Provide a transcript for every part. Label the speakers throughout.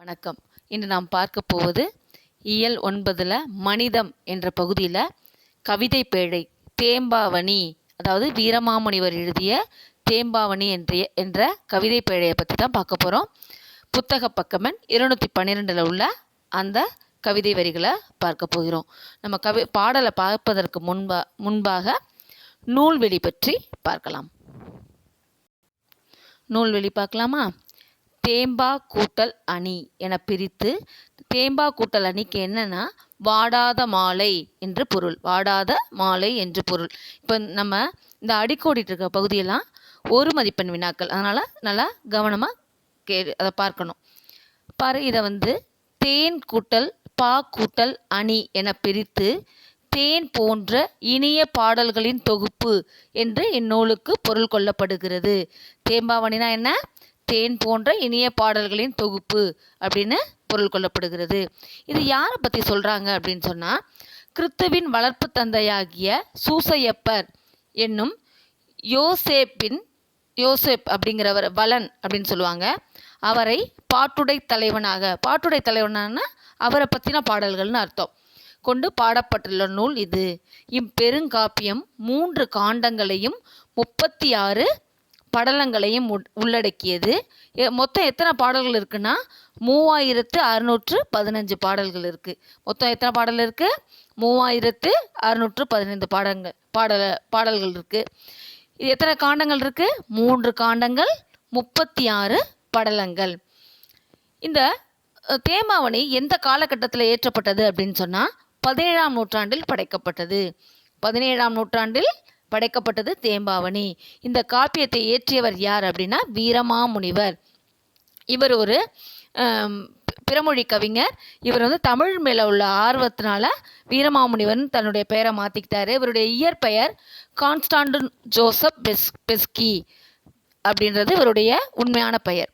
Speaker 1: வணக்கம். இன்று நாம் பார்க்க போவது இயல் 9 மனிதம் என்ற பகுதியில் கவிதை பேழை தேம்பாவணி, அதாவது வீரமாமுனிவர் எழுதிய தேம்பாவணி என்ற கவிதை பேழையை பற்றி தான் பார்க்க போகிறோம். புத்தக பக்கமன் 212 உள்ள அந்த கவிதை வரிகளை பார்க்க போகிறோம். நம்ம பாடலை பார்ப்பதற்கு முன்பாக நூல்வெளி பற்றி பார்க்கலாம். நூல்வெளி பார்க்கலாமா? தேம்பா கூட்டல் அணி என பிரித்து, தேம்பா கூட்டல் அணிக்கு என்னன்னா வாடாத மாலை என்று பொருள். வாடாத மாலை என்று பொருள். இப்போ நம்ம இந்த அடிக்கோடிட்டு இருக்க பகுதியெல்லாம் ஒரு மதிப்பெண் வினாக்கள், அதனால் நல்லா கவனமாக அதை பார்க்கணும். பாரு, இதை தேன் கூட்டல் பா கூட்டல் அணி என பிரித்து தேன் போன்ற இனிய பாடல்களின் தொகுப்பு என்று இந்நூலுக்கு பொருள் கொள்ளப்படுகிறது. தேம்பாவணினா என்ன? தேன் போன்ற இனிய பாடல்களின் தொகுப்பு அப்படின்னு பொருள் கொள்ளப்படுகிறது. இது யாரை பற்றி சொல்கிறாங்க அப்படின்னு சொன்னால், கிறிஸ்துவின் வளர்ப்பு தந்தையாகிய சூசையப்பர் என்னும் யோசேப் அப்படிங்கிறவர், வலன் அப்படின்னு சொல்லுவாங்க, அவரை பாட்டுடை தலைவனான அவரை பற்றின பாடல்கள்னு அர்த்தம் கொண்டு பாடப்பட்டுள்ள நூல் இது. இப்பெருங்காப்பியம் 3 காண்டங்களையும் 36 படலங்களையும் உள்ளடக்கியது. மொத்தம் எத்தனை பாடல்கள் இருக்குன்னா 3615 பாடல்கள் இருக்குது. மொத்தம் எத்தனை பாடல் இருக்குது? 3615 பாடல்கள் இருக்குது. இது எத்தனை காண்டங்கள் இருக்குது? 3 காண்டங்கள், 36 படலங்கள். இந்த தேம்பாவணி எந்த காலகட்டத்தில் ஏற்றப்பட்டது அப்படின்னு சொன்னால் 17ஆம் நூற்றாண்டில் படைக்கப்பட்டது. 17ஆம் நூற்றாண்டில் படைக்கப்பட்டது தேம்பாவணி. இந்த காப்பியத்தை இயற்றியவர் யார் அப்படின்னா வீரமாமுனிவர். இவர் ஒரு பிறமொழி கவிஞர். இவர் தமிழ் மேலே உள்ள ஆர்வத்தினால வீரமாமுனிவன் தன்னுடைய பெயரை மாற்றிக்கிட்டாரு. இவருடைய இயற்பெயர் கான்ஸ்டாண்டின் ஜோசப் பெஸ்கி அப்படின்றது இவருடைய உண்மையான பெயர்.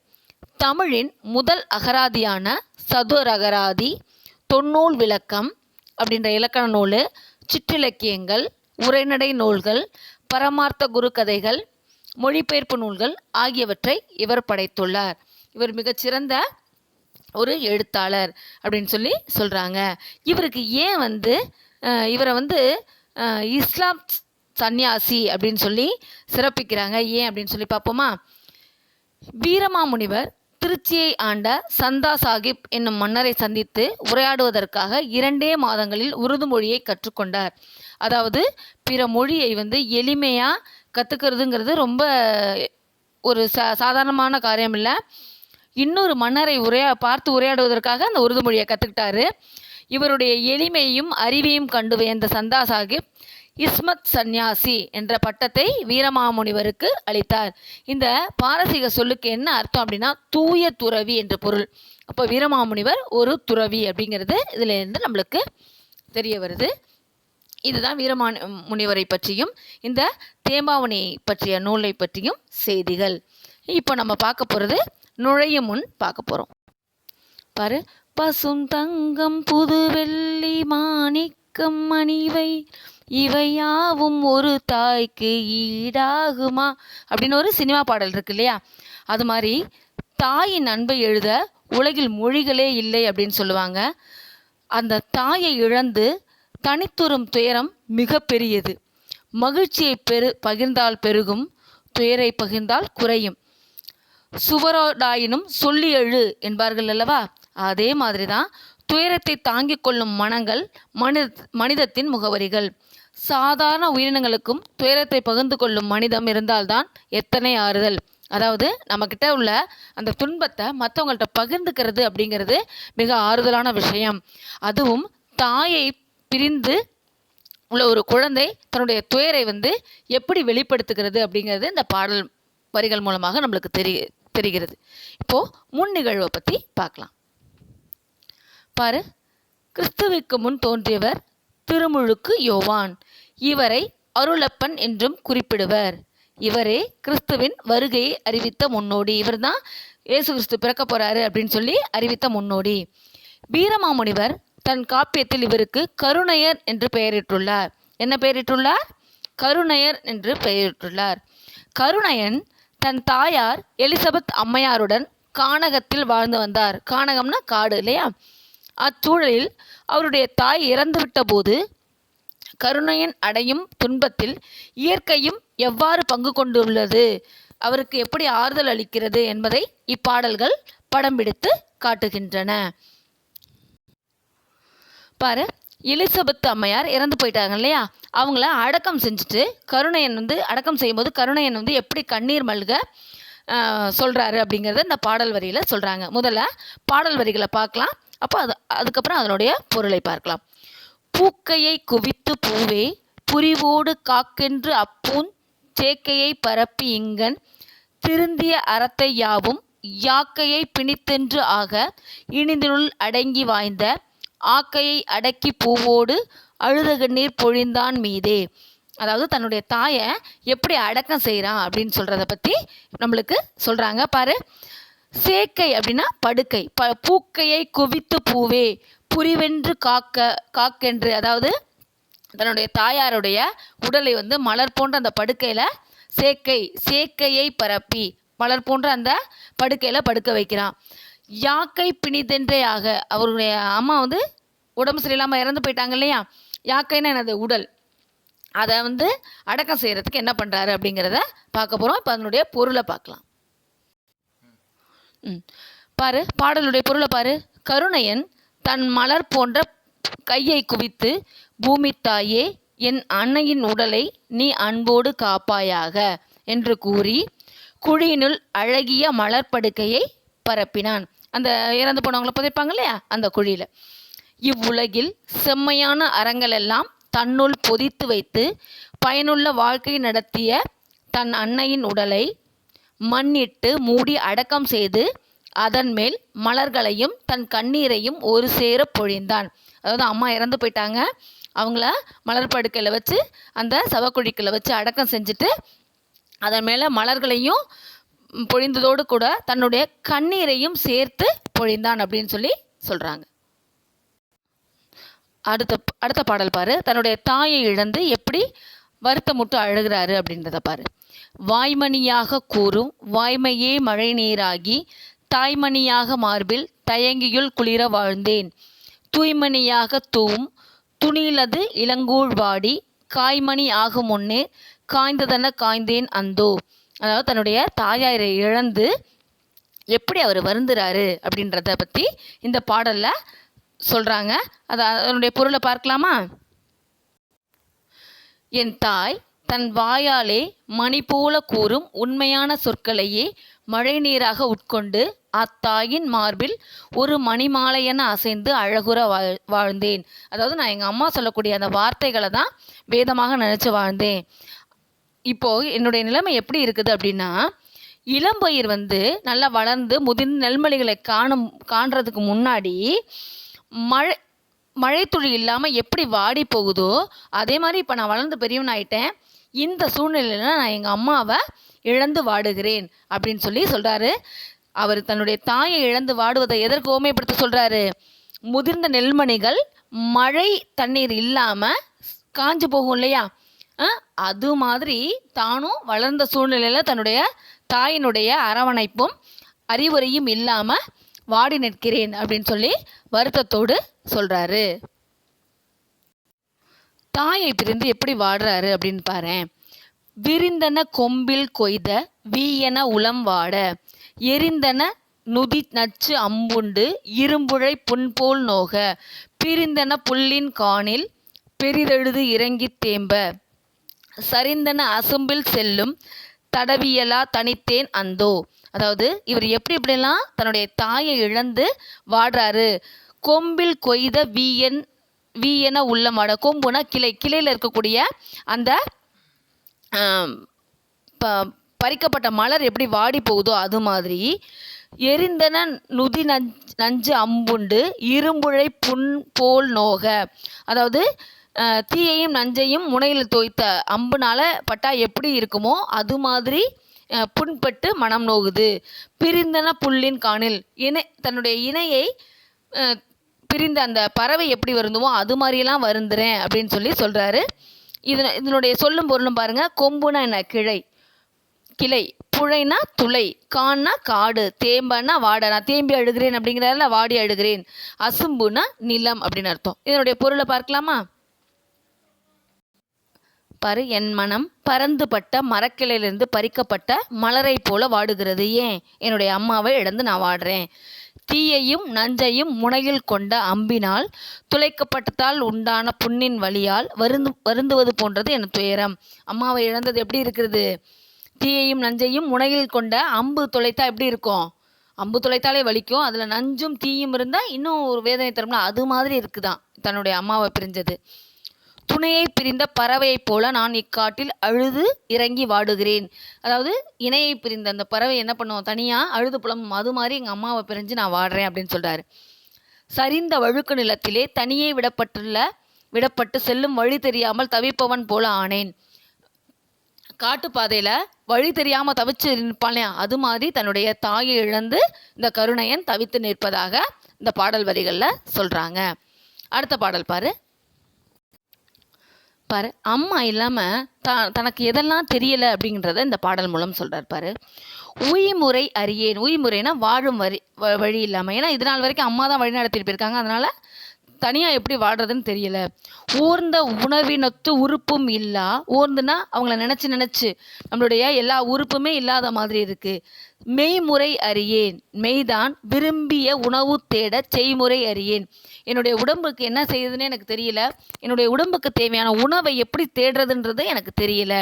Speaker 1: தமிழின் முதல் அகராதியான சதுர் அகராதி, தொன்னூல் விளக்கம் அப்படின்ற இலக்கண நூல், சிற்றிலக்கியங்கள், உரைநடை நூல்கள், பரமார்த்த குரு கதைகள், மொழிபெயர்ப்பு நூல்கள் ஆகியவற்றை இவர் படைத்துள்ளார். இவர் மிகச்சிறந்த ஒரு எழுத்தாளர் அப்படின்னு சொல்லி சொல்கிறாங்க. இவருக்கு ஏன் இவரை இஸ்லாம் சந்நியாசி அப்படின்னு சொல்லி சிறப்பிக்கிறாங்க? ஏன் அப்படின்னு சொல்லி பார்ப்போமா? வீரமாமுனிவர் திருச்சியை ஆண்ட சந்தா சாஹிப் என்னும் மன்னரை சந்தித்து உரையாடுவதற்காக 2 மாதங்களில் உருது மொழியை கற்றுக்கொண்டார். அதாவது பிற மொழியை எளிமையாக கற்றுக்கிறதுங்கிறது ரொம்ப ஒரு சாதாரணமான காரியம் இல்லை. இன்னொரு மன்னரை பார்த்து உரையாடுவதற்காக அந்த உருது மொழியை கற்றுக்கிட்டாரு. இவருடைய எளிமையும் அறிவையும் கண்டு வியந்த சந்தா சாஹிப் இஸ்மத் சந்நியாசி என்ற பட்டத்தை வீரமாமுனிவருக்கு அளித்தார். இந்த பாரசீக சொல்லுக்கு என்ன அர்த்தம் அப்படின்னா தூய துறவி என்று பொருள். அப்போ வீரமாமுனிவர் ஒரு துறவி அப்படிங்கிறது இதுல இருந்து நம்மளுக்கு தெரிய வருது. இதுதான் வீரமாமுனிவரை பற்றியும் இந்த தேம்பாவணி பற்றிய நூலை பற்றியும் செய்திகள். இப்போ நம்ம பார்க்க போகிறது நுழையும் முன் பார்க்க போகிறோம். பாரு, பசுந்தங்கம் புது வெள்ளி மாணிக்கம் மணிவை இவையாவும் ஒரு தாய்க்கு ஈடாகுமா அப்படின்னு ஒரு சினிமா பாடல் இருக்கு இல்லையா? அது மாதிரி தாயின் அன்பை எழுத உலகில் மொழிகளே இல்லை அப்படின்னு சொல்லுவாங்க. அந்த தாயை இழந்து தனித்துறும் துயரம் மிக பெரியது. மகிழ்ச்சியை பகிர்ந்தால் பெருகும், துயரை பகிர்ந்தால் குறையும். சுவரோடாயினும் சொல்லி எழு என்பார்கள் அல்லவா? அதே மாதிரி தான் துயரத்தை தாங்கிக் கொள்ளும் மனங்கள் மனிதத்தின் முகவரிகள். சாதாரண உயிரினங்களுக்கும் துயரத்தை பகிர்ந்து கொள்ளும் மனிதம் இருந்தால்தான் எத்தனை ஆறுதல். அதாவது நம்மக்கிட்ட உள்ள அந்த துன்பத்தை மற்றவங்கள்ட்ட பகிர்ந்துக்கிறது அப்படிங்கிறது மிக ஆறுதலான விஷயம். அதுவும் தாயை பிரிந்து உள்ள ஒரு குழந்தை தன்னுடைய துயரை எப்படி வெளிப்படுத்துகிறது அப்படிங்கிறது இந்த பாடல் வரிகள் மூலமாக நம்மளுக்கு தெரிகிறது. இப்போது முன் நிகழ்வை பற்றி பார்க்கலாம். பாரு, கிறிஸ்துவுக்கு முன் தோன்றியவர் திருமுழுக்கு யோவான். இவரை அருளப்பன் என்றும் குறிப்பிடுவர். இவரே கிறிஸ்துவின் வருகையை அறிவித்த முன்னோடி. இவர் தான் இயேசு கிறிஸ்து பிறக்க போறாரு அப்படின்னு சொல்லி அறிவித்த முன்னோடி. வீரமாமுனிவர் தன் காப்பியத்தில் இவருக்கு கருணையர் என்று பெயரிட்டுள்ளார். என்ன பெயரிட்டுள்ளார்? கருணையர் என்று பெயரிட்டுள்ளார். கருணையன் தன் தாயார் எலிசபெத் அம்மையாருடன் கானகத்தில் வாழ்ந்து வந்தார். கானகம்னா காடு இல்லையா? அச்சூழலில் அவருடைய தாய் இறந்துவிட்ட போது கருணையன் அடையும் துன்பத்தில் இயற்கையும் எவ்வாறு பங்கு கொண்டுள்ளது, அவருக்கு எப்படி ஆறுதல் அளிக்கிறது என்பதை இப்பாடல்கள் படம் பிடித்து காட்டுகின்றன. பாரு, எலிசபெத் அம்மையார் இறந்து போயிட்டாங்க இல்லையா? அவங்கள அடக்கம் செஞ்சுட்டு கருணையன் அடக்கம் செய்யும்போது கருணையன் எப்படி கண்ணீர் மல்க சொல்கிறாரு அப்படிங்கிறத இந்த பாடல் வரியில் சொல்கிறாங்க. முதல்ல பாடல் வரிகளை பார்க்கலாம், அப்போ அதுக்கப்புறம் அதனுடைய பொருளை பார்க்கலாம். பூக்கையை குவித்து பூவே புரிவோடு காக்கென்று அப்பூன் சேக்கையை பரப்பி இங்கன் திருந்திய அறத்தை யாவும் யாக்கையை பிணித்தென்று ஆக இனிதினுள் அடங்கி வாய்ந்த ஆக்கையை அடக்கி பூவோடு அழுதகண்ணீர் பொழிந்தான் மீதே. அதாவது தன்னுடைய தாயை எப்படி அடக்கம் செய்கிறான் அப்படின்னு சொல்கிறத பற்றி நம்மளுக்கு சொல்கிறாங்க. பாரு, சேக்கை அப்படின்னா படுக்கை. பூக்கையை குவித்து பூவே புரிவென்று காக்கென்று, அதாவது தன்னுடைய தாயாருடைய உடலை மலர் போன்ற அந்த படுக்கையில் சேக்கையை பரப்பி மலர் போன்ற அந்த படுக்கையில் படுக்க வைக்கிறான். யாக்கை பிணிதென்றே ஆக, அவருடைய அம்மா உடம்பு சரியில்லாமல் இறந்து போயிட்டாங்க இல்லையா? யாக்கைன்னா எனது உடல், அதை அடக்கம் செய்கிறதுக்கு என்ன பண்ணுறாரு அப்படிங்கிறத பார்க்க போகிறோம். இப்போ அதனுடைய பொருளை பார்க்கலாம். பாரு, பாடலுடைய பொருளை பாரு. கருணையன் தன் மலர் போன்ற கையை குவித்து பூமி தாயே என் அன்னையின் உடலை நீ அன்போடு காப்பாயாக என்று கூறி குழியினுள் அழகிய மலர் படுக்கையை பரப்பினான். அந்த இறந்து போனவங்களை புதைப்பாங்க இல்லையா, அந்த குழியில். இவ்வுலகில் செம்மையான அறங்கள் எல்லாம் தன்னுள் பொதித்து வைத்து பயனுள்ள வாழ்க்கை நடத்திய தன் அன்னையின் உடலை மண்ணிட்டு மூடி அடக்கம் செய்து அதன் மேல் மலர்களையும் தன் கண்ணீரையும் ஒரு சேர பொழிந்தான். அதாவது அம்மா இறந்து போயிட்டாங்க, அவங்கள மலர் படுக்கையில் வச்சு அந்த சவக்குழிக்கில் வச்சு அடக்கம் செஞ்சுட்டு அதன் மேலே மலர்களையும் பொழிந்ததோடு கூட தன்னுடைய கண்ணீரையும் சேர்த்து பொழிந்தான் அப்படின்னு சொல்லி சொல்கிறாங்க. அடுத்த பாடல் பாரு. தன்னுடைய தாயை இழந்து எப்படி வருத்தமுட்டு அழுகிறாரு அப்படின்றத பாரு. வாய்மணியாக கூறும் வாய்மையே மழை நீராகி தாய்மணியாக மார்பில் தயங்கியுள் குளிர வாழ்ந்தேன் தூய்மணியாக தூவும் துணியிலது இளங்கூழ் வாடி காய்மணி ஆகும் முன்னே காய்ந்ததென காய்ந்தேன் அந்தோ. அதாவது தன்னுடைய தாயாரை இழந்து எப்படி அவர் வருந்துறாரு அப்படின்றத பற்றி இந்த பாடலில் சொல்கிறாங்க. அதனுடைய பொருளை பார்க்கலாமா? என் தாய் தன் வாயாலே மணி போல கூறும் உண்மையான சொற்களையே மழை நீராக உட்கொண்டு அத்தாயின் மார்பில் ஒரு மணிமாலையென அசைந்து அழகுற வாழ்ந்தேன். அதாவது நான் எங்கள் அம்மா சொல்லக்கூடிய அந்த வார்த்தைகளை தான் வேதமாக நினச்சி வாழ்ந்தேன். இப்போது என்னுடைய நிலைமை எப்படி இருக்குது அப்படின்னா, இளம்பயிர் நல்லா வளர்ந்து முதிர்ந்து நெல்மணிகளை காண்றதுக்கு முன்னாடி மழை துளி இல்லாமல் எப்படி வாடி போகுதோ அதே மாதிரி இப்போ நான் வளர்ந்து பெரியவன் ஆயிட்டேன். இந்த சூழ்நிலையில் நான் எங்கள் அம்மாவை இழந்து வாடுகிறேன் அப்படின்னு சொல்லி சொல்கிறாரு. அவர் தன்னுடைய தாயை இழந்து வாடுவதை எதற்கு ஓமைப்படுத்த சொல்கிறாரு? முதிர்ந்த நெல்மணிகள் மழை தண்ணீர் இல்லாமல் காஞ்சு போகும் இல்லையா, அது மாதிரி தானும் வளர்ந்த சூழ்நிலையில் தன்னுடைய தாயினுடைய அரவணைப்பும் அறிவுரையும் இல்லாமல் வாடி நிற்கிறேன் அப்படின்னு சொல்லி வருத்தத்தோடு சொல்கிறாரு. தாயை பிரிந்து எப்படி வாடுறாரு அப்படின்னு பாரு. விரிந்தன கொம்பில் கொய்த வீயன உளம் வாட எரிந்தன நுதி நச்சு அம்புண்டு இரும்புழை புண்போல் நோக பிரிந்தன புல்லின் காணில் பெரிதெழுது இறங்கி தேம்ப சரிந்தன அசும்பில் செல்லும் தடவியலா தனித்தேன் அந்தோ. அதாவது இவர் எப்படிலாம் தன்னுடைய தாயை இழந்து வாடுறாரு. கொம்பில் கொய்த வீயன உள்ளம் வாட. கொம்புனா கிளையில் இருக்கக்கூடிய அந்த பறிக்கப்பட்ட மலர் எப்படி வாடி போகுதோ அது மாதிரி எரிந்தன நுதி நஞ்சு அம்புண்டு இரும்புழை புண் போல் நோக. அதாவது தீயையும் நஞ்சையும் முனையில் தோய்த்த அம்புனால பட்டா எப்படி இருக்குமோ அது மாதிரி புண்பட்டு மனம் நோகுது. பிரிந்தன புல்லின் காணில் தன்னுடைய இணையை பிரிந்த அந்த பறவை எப்படி வருந்துமோ அது மாதிரியெல்லாம் வருந்துறேன் அப்படின்னு சொல்லி சொல்கிறாரு. இதனுடைய சொல்லும் பொருளும் பாருங்கள். கொம்புனா என்ன? கிளை. புழைனா துளை, கான்னா காடு, தேம்பன்னா வாட, நான் தேம்பி அழுகிறேன் அப்படிங்கிறதால வாடி அழுகிறேன். அசும்புனா நிலம் அப்படின்னு அர்த்தம். இதனுடைய பொருளை பார்க்கலாமா? பாரு, என் மனம் பறந்துபட்ட மரக்கிளையிலிருந்து பறிக்கப்பட்ட மலரை போல வாடுகிறது. ஏன்? என்னுடைய அம்மாவை இழந்து நான் வாடுறேன். தீயையும் நஞ்சையும் முனையில் கொண்ட அம்பினால் துளைக்கப்பட்டதால் உண்டான புண்ணின் வலியால் வருந்துவது போன்றது என் துயரம். அம்மாவை இழந்தது எப்படி இருக்கிறது? தீயையும் நஞ்சையும் முனையில் கொண்ட அம்பு துளைத்தா எப்படி இருக்கும்? அம்பு துளைத்தாலே வலிக்கும். அதில் நஞ்சும் தீயும் இருந்தால் இன்னும் ஒரு வேதனை தரும்னா அது மாதிரி இருக்குதான் தன்னுடைய அம்மாவை பிரிஞ்சது. துணையை பிரிந்த பறவையைப் போல நான் இக்காட்டில் அழுது இறங்கி வாடுகிறேன். அதாவது இணையை பிரிந்த அந்த பறவை என்ன பண்ணுவோம், தனியாக அழுது புலம்பும். அது மாதிரி எங்கள் அம்மாவை பிரிஞ்சு நான் வாடுறேன் அப்படின்னு சொல்கிறாரு. சரிந்த வழுக்கு நிலத்திலே தனியே விடப்பட்டு செல்லும் வழி தெரியாமல் தவிப்பவன் போல ஆனேன். காட்டுப்பாதையில் வழி தெரியாமல் தவிச்சு நிற்பானே, அது மாதிரி தன்னுடைய தாயை இழந்து இந்த கருணையன் தவித்து நிற்பதாக இந்த பாடல் வரிகளில் சொல்கிறாங்க. அடுத்த பாடல் பாரு. அம்மா இல்லாமல் தனக்கு எதெல்லாம் தெரியலை அப்படிங்கிறத இந்த பாடல் மூலம் சொல்கிறார் பாரு. உய்முறை அறியேன். உய்முறைனா வாழும் வழி இல்லாமல். ஏன்னா இது நாள் வரைக்கும் அம்மா தான் வழி நடத்திட்டு போயிருக்காங்க. அதனால் தனியாக எப்படி வாடுறதுன்னு தெரியல. ஊர்ந்த உணர்வினத்து உறுப்பும் இல்லா. ஊர்ந்துனா அவங்கள நினச்சி நம்மளுடைய எல்லா உறுப்புமே இல்லாத மாதிரி இருக்குது. மெய்முறை அறியேன். மெய்தான் விரும்பிய உணவு தேட செய்முறை அறியேன். என்னுடைய உடம்புக்கு என்ன செய்யுதுன்னு எனக்கு தெரியல. என்னுடைய உடம்புக்கு தேவையான உணவை எப்படி தேடுறதுன்றது எனக்கு தெரியல.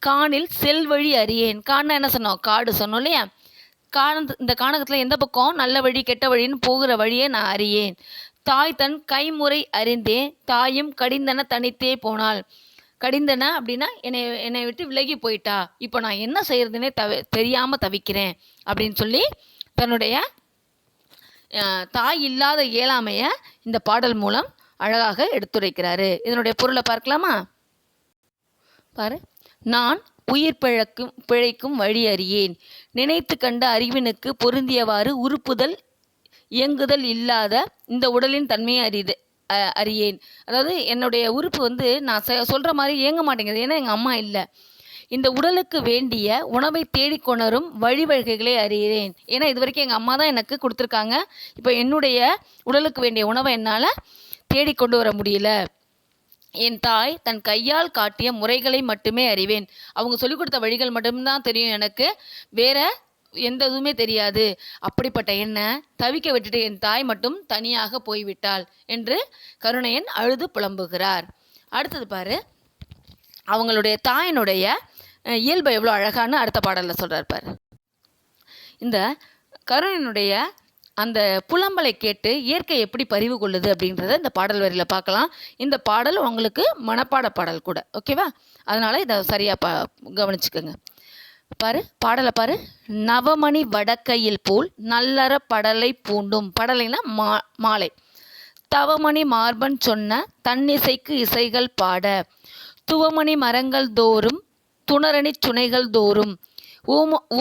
Speaker 1: காணில் செல்வழி அறியேன். காண என்ன சொன்னோம்? காடு சொன்னோம் இல்லையா? இந்த காணகத்தில் எந்த பக்கம் நல்ல வழி கெட்ட வழின்னு போகிற வழியை நான் அறியேன். தாய் தன் கைமுறை அறிந்தேன். தாயும் கடிந்தன தனித்தே போனாள். கடிந்தன அப்படின்னா என்னை விட்டு விலகி போயிட்டா. இப்போ நான் என்ன செய்யறதுன்னே தெரியாமல் தவிக்கிறேன் அப்படின்னு சொல்லி தன்னுடைய தாய் இல்லாத இயலாமையை இந்த பாடல் மூலம் அழகாக எடுத்துரைக்கிறாரு. இதனுடைய பொருளை பார்க்கலாமா? பாரு. நான் உயிர் பிழைக்கும் வழி அறியேன். நினைத்து கண்ட அறிவினுக்கு பொருந்தியவாறு உறுப்புதல் இயங்குதல் இல்லாத இந்த உடலின் தன்மையை அறியேன். அதாவது என்னுடைய உறுப்பு நான் சொல்கிற மாதிரி இயங்க மாட்டேங்குது. ஏன்னா எங்கள் அம்மா இல்லை. இந்த உடலுக்கு வேண்டிய உணவை தேடிக்கொணரும் வழிவகைகளை அறிகிறேன். ஏன்னா இது வரைக்கும் எங்கள் அம்மா தான் எனக்கு கொடுத்துருக்காங்க. இப்போ என்னுடைய உடலுக்கு வேண்டிய உணவை என்னால் தேடிக்கொண்டு வர முடியல. என் தாய் தன் கையால் காட்டிய முறைகளை மட்டுமே அறிவேன். அவங்க சொல்லிக் கொடுத்த வழிகள் மட்டும்தான் தெரியும் எனக்கு. வேற எந்த இதுவுமே தெரியாது. அப்படிப்பட்ட என்ன தவிக்க விட்டுட்டு என் தாய் மட்டும் தனியாக போய்விட்டாள் என்று கருணையன் அழுது புலம்புகிறார். அடுத்தது பாரு. அவங்களுடைய தாயினுடைய இயல்பை எவ்வளோ அழகானு அடுத்த பாடலில் சொல்கிறார் பாரு. இந்த கருணையனுடைய அந்த புலம்பலை கேட்டு இயற்கை எப்படி பரிவு கொள்ளுது அப்படின்றத இந்த பாடல் வரியில் பார்க்கலாம். இந்த பாடல் உங்களுக்கு மனப்பாட பாடல் கூட, ஓகேவா? அதனால் இதை சரியாக கவனிச்சுக்கோங்க. பாரு, பாடலை பாரு. நவமணி வடக்கையில் போல் நல்லற படலை பூண்டும். படலைனா மாலை. தவமணி மார்பன் சொன்ன தன்னிசைக்கு இசைகள் பாட. துவமணி மரங்கள் தோறும் துணரணி சுனைகள் தோறும்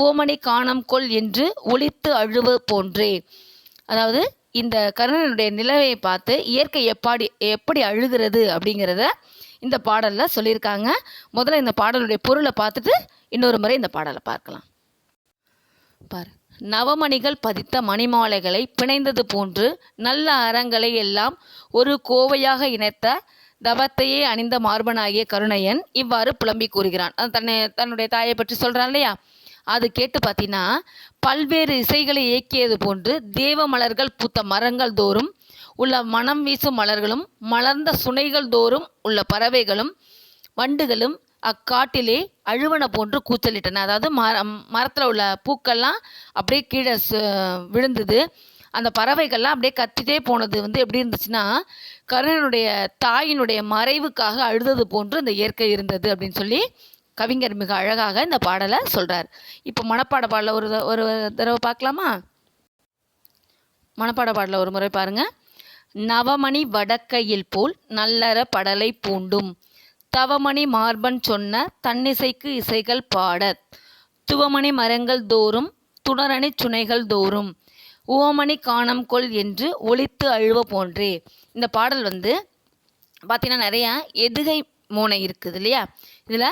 Speaker 1: ஓமணி காணம் கொள் என்று ஒலித்து அழுவ போன்றே. அதாவது இந்த கருணனுடைய நிலவையை பார்த்து இயற்கை எப்படி அழுகிறது அப்படிங்கிறத இந்த பாடலில் சொல்லியிருக்காங்க. முதல்ல இந்த பாடலுடைய பொருளை பார்த்துட்டு இன்னொரு முறை இந்த பாடலை பார்க்கலாம். பாரு. நவமணிகள் பதித்த மணிமாலைகளை பிணைந்தது போன்று நல்ல அறங்களை எல்லாம் ஒரு கோவையாக இணைத்த தவத்தையே அணிந்த மார்பனாகிய கருணையன் இவ்வாறு புலம்பி கூறுகிறான். தன்னுடைய தாயை பற்றி சொல்கிறான் இல்லையா? அது கேட்டு பார்த்தீங்கன்னா பல்வேறு இசைகளை இயக்கியது போன்று தேவ மலர்கள் பூத்த மரங்கள் தோறும் உள்ள மனம் வீசும் மலர்களும் மலர்ந்த சுனைகள் தோறும் உள்ள பறவைகளும் வண்டுகளும் அக்காட்டிலே அழுவன போன்று கூச்சலிட்டன. அதாவது மரத்தில் உள்ள பூக்கள்லாம் அப்படியே கீழே விழுந்தது. அந்த பறவைகள்லாம் அப்படியே கத்திட்டே போனது எப்படி இருந்துச்சுன்னா கருணனுடைய தாயினுடைய மறைவுக்காக அழுதது போன்று இந்த இயற்கை இருந்தது அப்படின்னு சொல்லி கவிஞர் மிக அழகாக இந்த பாடலை சொல்கிறார். இப்போ மனப்பாட பாடலை ஒரு தடவை பார்க்கலாமா? மனப்பாட பாடலை ஒரு முறை பாருங்கள். நவமணி வடக்கையில் போல் நல்லற படலை பூண்டும். தவமணி மார்பன் சொன்ன தன்னிசைக்கு இசைகள் பாட. துவமணி மரங்கள் தோறும் துணரணி சுனைகள் தோறும் ஓமணி காணம் கொள் என்று ஒலித்து அழுவ போன்றே. இந்த பாடல் பார்த்தீங்கன்னா நிறையா எதுகை மோனை இருக்குது இல்லையா? இதில்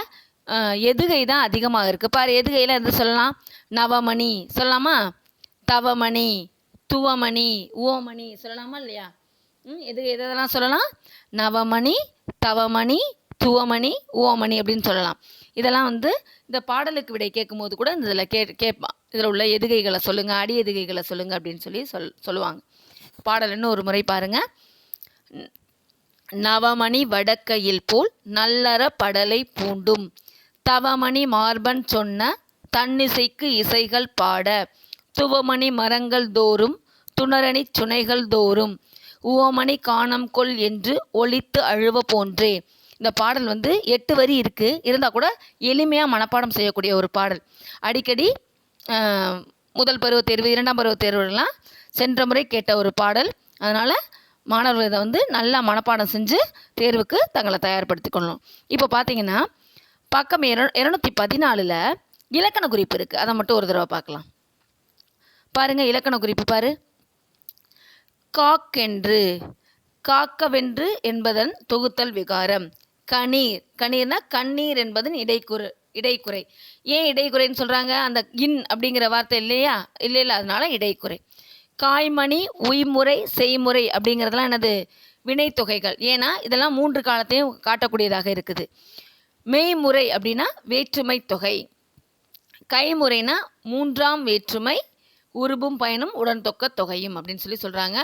Speaker 1: எதுகை தான் அதிகமாக இருக்குது. பாரு, எதுகையில் எது சொல்லலாம்? நவமணி சொல்லலாமா? தவமணி, துவமணி, உவமணி சொல்லலாமா இல்லையா? எதெல்லாம் சொல்லலாம்? நவமணி, தவமணி, துவமணி, உவமணி அப்படின்னு சொல்லலாம். இதெல்லாம் இந்த பாடலுக்கு விடை கேட்கும்போது கூட இதில் கேட்பான். இதில் உள்ள எதுகைகளை சொல்லுங்கள், அடி எதுகைகளை சொல்லுங்கள் அப்படின்னு சொல்லுவாங்க. பாடல் இன்னும் ஒரு முறை பாருங்கள். நவமணி வடக்கையில் போல் நல்லற படலை பூண்டும் தவமணி மார்பன் சொன்ன தன்னிசைக்கு இசைகள் பாட துவமணி மரங்கள் தோறும் துணரணி சுனைகள் தோறும் உவமணி காணம் கொள் என்று ஒலித்து அழுவ போன்றே. இந்த பாடல் 8 வரி இருக்குது. இருந்தால் கூட எளிமையாக மனப்பாடம் செய்யக்கூடிய ஒரு பாடல். அடிக்கடி முதல் பருவத் தேர்வு, 2ஆம் பருவத் தேர்வுலாம் சென்ற முறை கேட்ட ஒரு பாடல். அதனால் மாணவர்கள் இதை நல்லா மனப்பாடம் செஞ்சு தேர்வுக்கு தங்களை தயார்படுத்திக்கணும். இப்போ பார்த்தீங்கன்னா பக்கம் 214 இலக்கண குறிப்பு இருக்குது. அதை மட்டும் ஒரு தடவை பார்க்கலாம். பாருங்கள், இலக்கண குறிப்பு பாரு. காக்கென்று, காக்கவென்று என்பதன் தொகுத்தல் விகாரம். கணீர், கணீர்னா கண்ணீர் என்பதன் இடைக்குறை. ஏன் இடைக்குறைன்னு சொல்கிறாங்க? அந்த இன் அப்படிங்கிற வார்த்தை இல்லையா? இல்லை, அதனால இடைக்குறை. காய்மணி, உய்முறை, செய்முறை அப்படிங்கிறதுலாம் என்னது? வினைத்தொகைகள். ஏன்னா இதெல்லாம் 3 காலத்தையும் காட்டக்கூடியதாக இருக்குது. மெய்முறை அப்படின்னா வேற்றுமை தொகை. கைமுறைனா 3ஆம் வேற்றுமை உருபும் பயனும் உடன் தொக்க தொகையும் அப்படின்னு சொல்கிறாங்க.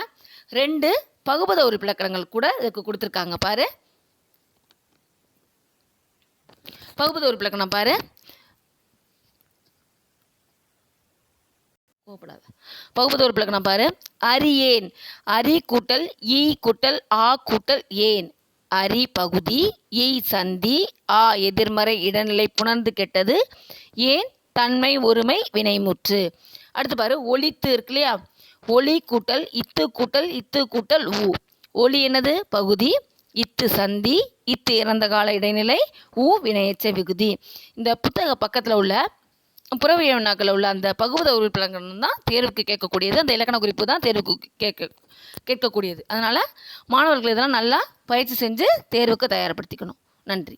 Speaker 1: 2 பகுபத உறுப்பிலக்கணங்கள் கூட இதுக்கு கொடுத்துருக்காங்க. பாரு, பகுபத உறுப்பிலக்கணம் பாரு. பகுபத உறுப்பிலக்கணம் பாரு. அரியேன், அரி கூட்டல் ஈ கூட்டல் ஆ கூட்டல் ஏன். அரி பகுதி, ஈ சந்தி, ஆ எதிர்மறை இடைநிலை புணர்ந்து கெட்டது, ஏன் தன்மை ஒருமை வினைமுற்று. அடுத்து பாரு, ஒலித்து இருக்கு இல்லையா? ஒலி கூட்டல் இத்து கூட்டல் இத்து கூட்டல் ஊ. ஒலி என்னது? பகுதி. இத்து சந்தி, இத்து இறந்த கால இடைநிலை, ஊ வினையச்ச விகுதி. இந்த புத்தக பக்கத்தில் உள்ள புறவியனாக்களில் உள்ள அந்த பகுபத உறுப்பிலக்கணம் தான் தேர்வுக்கு கேட்கக்கூடியது. அந்த இலக்கண குறிப்பு தான் தேர்வுக்கு கேட்கக்கூடியது. அதனால் மாணவர்கள் இதெல்லாம் நல்லா பயிற்சி செஞ்சு தேர்வுக்கு தயார்படுத்திக்கணும். நன்றி.